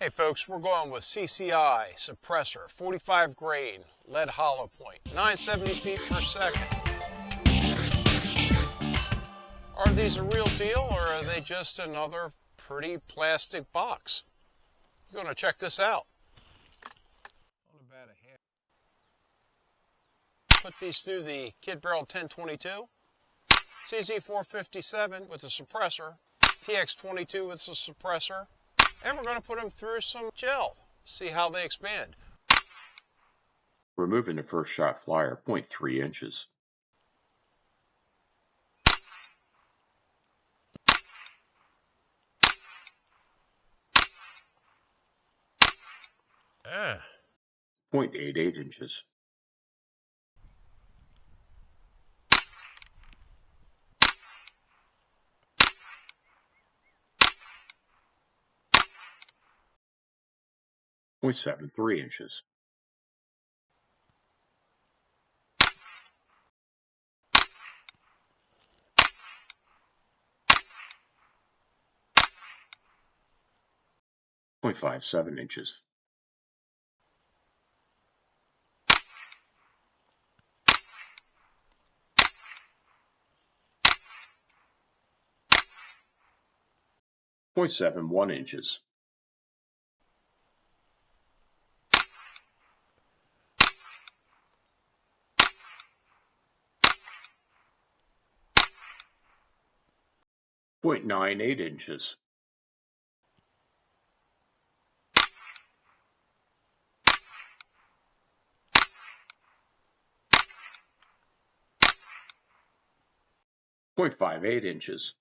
Hey folks, we're going with CCI Suppressor 45 grain lead hollow point, 970 feet per second. Are these a real deal or are they just another pretty plastic box? You're going to check this out. Put these through the Kid Barrel 1022, CZ457 with a suppressor, TX22 with a suppressor, and we're going to put them through some gel, see how they expand. Removing the first shot flyer 0.3 inches. Ah. 0.88 inches. .73 inches. .57 inches. .71 inches. .98 inches. .58 inches.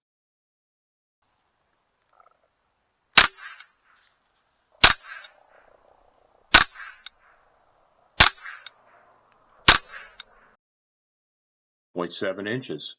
.7 inches.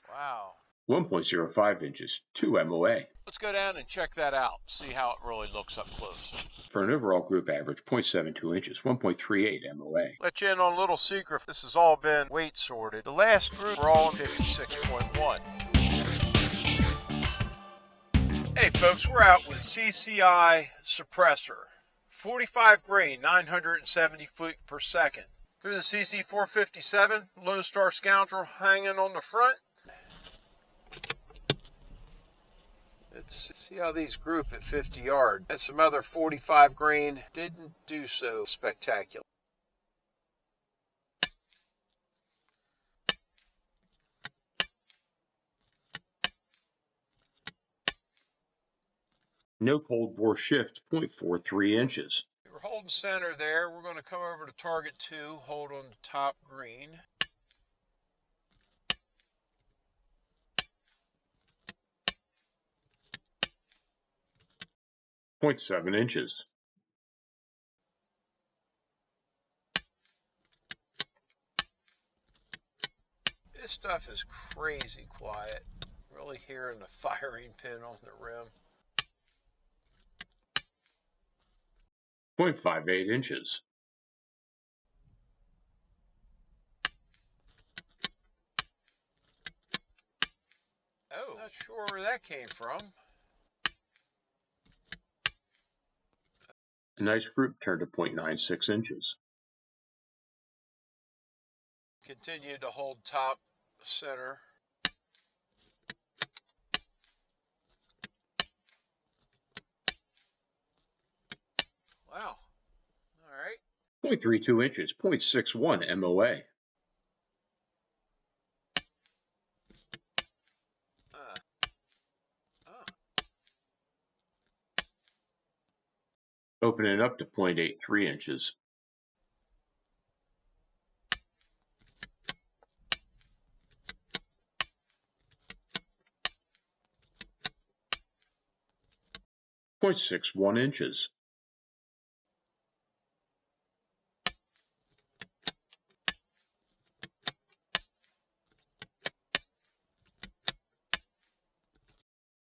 Wow. 1.05 inches, 2 MOA. Let's go down and check that out, see how it really looks up close. For an overall group average, 0.72 inches, 1.38 MOA. Let you in on a little secret. This has all been weight sorted. The last group were all in 56.1. Hey folks, we're out with CCI Suppressor. 45 grain, 970 feet per second. Through the CC457, Lone Star Scoundrel hanging on the front. Let's see how these group at 50 yard. And some other 45 grain didn't do so spectacular. No cold bore shift, 0.43 inches. We're holding center there. We're going to come over to target 2, hold on the top green. .7 inches. This stuff is crazy quiet. Really hearing the firing pin on the rim. 0.58 inches. Oh, not sure where that came from. A nice group turned to 0.96 inches. Continue to hold top center. Wow. All right. 0.32 inches, 0.61 MOA. Opening up to 0.83 inches. .61 inches.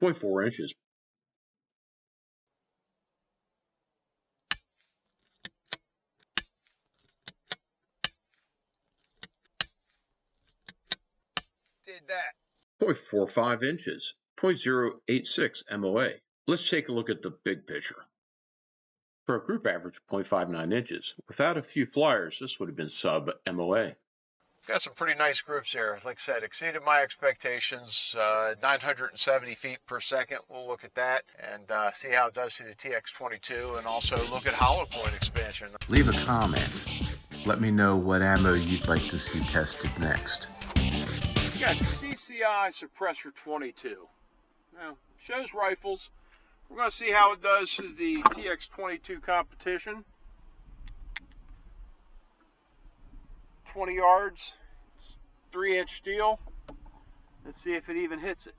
.4 inches. did that? 0.45 inches, 0.086 MOA. Let's take a look at the big picture. For a group average of 0.59 inches, without a few flyers, this would have been sub-MOA. Got some pretty nice groups here. Like I said, exceeded my expectations. 970 feet per second. We'll look at that and see how it does to the TX22, and also look at hollow point expansion. Leave a comment. Let me know what ammo you'd like to see tested next. We got CCI Suppressor 22. Now, shows rifles. We're going to see how it does to the TX22 competition. 20 yards, it's 3-inch steel. Let's see if it even hits it.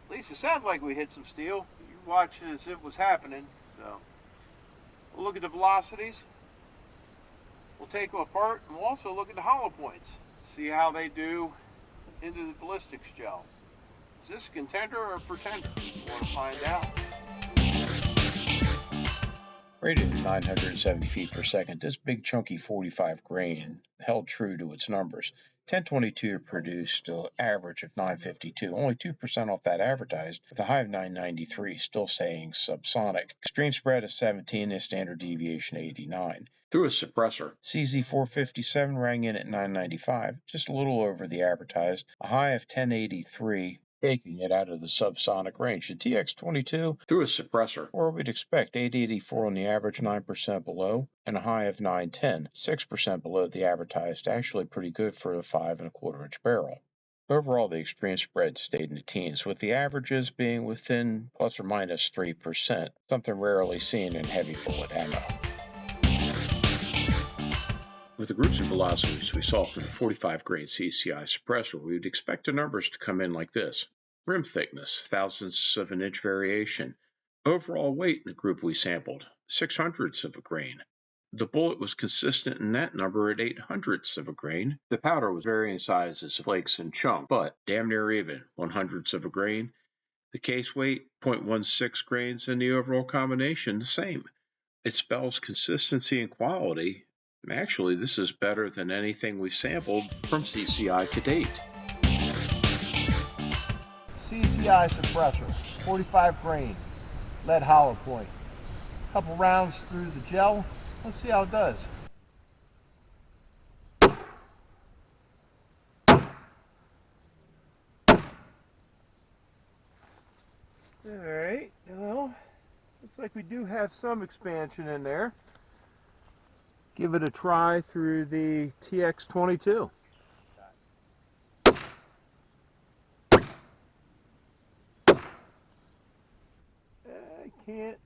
At least it sounds like we hit some steel. You're watching as it was happening. So we'll look at the velocities. We'll take them apart, and we'll also look at the hollow points. See how they do into the ballistics gel. Is this a contender or a pretender? We want to find out. Rated at 970 feet per second, this big chunky 45 grain held true to its numbers. 1022 produced an average of 952, only 2% off that advertised, with a high of 993, still saying subsonic. Extreme spread of 17 and standard deviation 89. Through a suppressor, CZ457 rang in at 995, just a little over the advertised, a high of 1083, taking it out of the subsonic range. The TX22 through a suppressor, or we'd expect 884 on the average, 9% below, and a high of 910, 6% below the advertised, actually pretty good for a 5 1/4 inch barrel. Overall, the extreme spread stayed in the teens, with the averages being within plus or minus 3%, something rarely seen in heavy bullet ammo. With the groups and velocities we saw from the 45 grain CCI suppressor, we would expect the numbers to come in like this. Rim thickness, thousandths of an inch variation. Overall weight in the group we sampled, 600ths of a grain. The bullet was consistent in that number at 800ths of a grain. The powder was varying sizes, flakes and chunk, but damn near even, 100ths of a grain. The case weight, 0.16 grains, and the overall combination the same. It spells consistency and quality. Actually, this is better than anything we've sampled from CCI to date. CCI Suppressor, 45 grain, lead hollow point. Couple rounds through the gel. Let's see how it does. Alright, well, looks like we do have some expansion in there. Give it a try through the TX22. I can't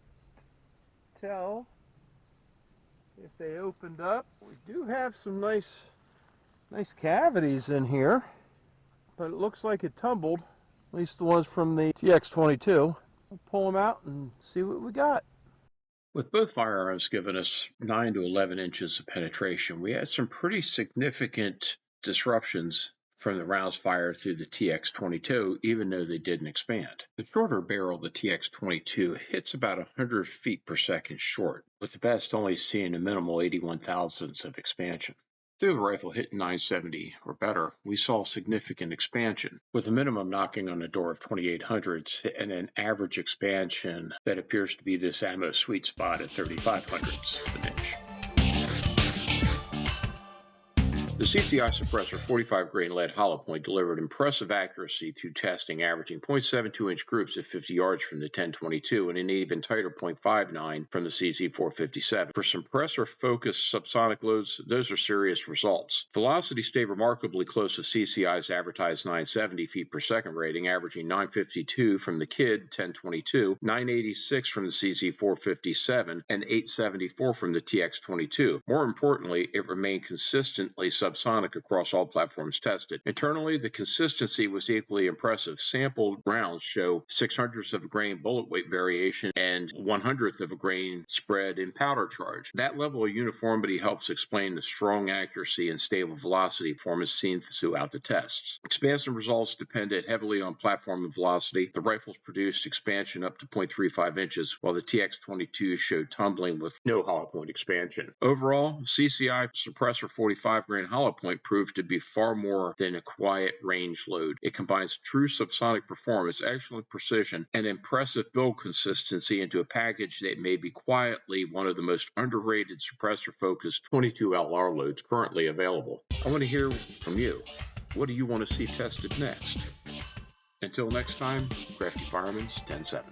tell if they opened up. We do have some nice cavities in here, but it looks like it tumbled, at least the ones from the TX22. We'll pull them out and see what we got. With both firearms giving us 9 to 11 inches of penetration, we had some pretty significant disruptions from the rounds fired through the TX22, even though they didn't expand. The shorter barrel of the TX22 hits about 100 feet per second short, with the best only seeing a minimal 81 thousandths of expansion. Through the rifle hitting 970 or better, we saw significant expansion, with a minimum knocking on the door of 2800ths and an average expansion that appears to be this ammo sweet spot at 3500ths of an inch. The CCI Suppressor 45 grain lead hollow point delivered impressive accuracy through testing, averaging 0.72 inch groups at 50 yards from the 1022 and an even tighter 0.59 from the CZ457. For suppressor-focused subsonic loads, those are serious results. Velocity stayed remarkably close to CCI's advertised 970 feet per second rating, averaging 952 from the KID 1022, 986 from the CZ457, and 874 from the TX22. More importantly, it remained consistently subsonic subsonic across all platforms tested. Internally, the consistency was equally impressive. Sampled rounds show 6/100ths of a grain bullet weight variation and 1/100th of a grain spread in powder charge. That level of uniformity helps explain the strong accuracy and stable velocity performance seen throughout the tests. Expansion results depended heavily on platform and velocity. The rifles produced expansion up to 0.35 inches, while the TX-22 showed tumbling with no hollow point expansion. Overall, CCI Suppressor 45 grain hollow point proved to be far more than a quiet range load. It combines true subsonic performance, excellent precision, and impressive build consistency into a package that may be quietly one of the most underrated suppressor-focused 22LR loads currently available. I want to hear from you. What do you want to see tested next? Until next time, Crafty Fireman's 10-7.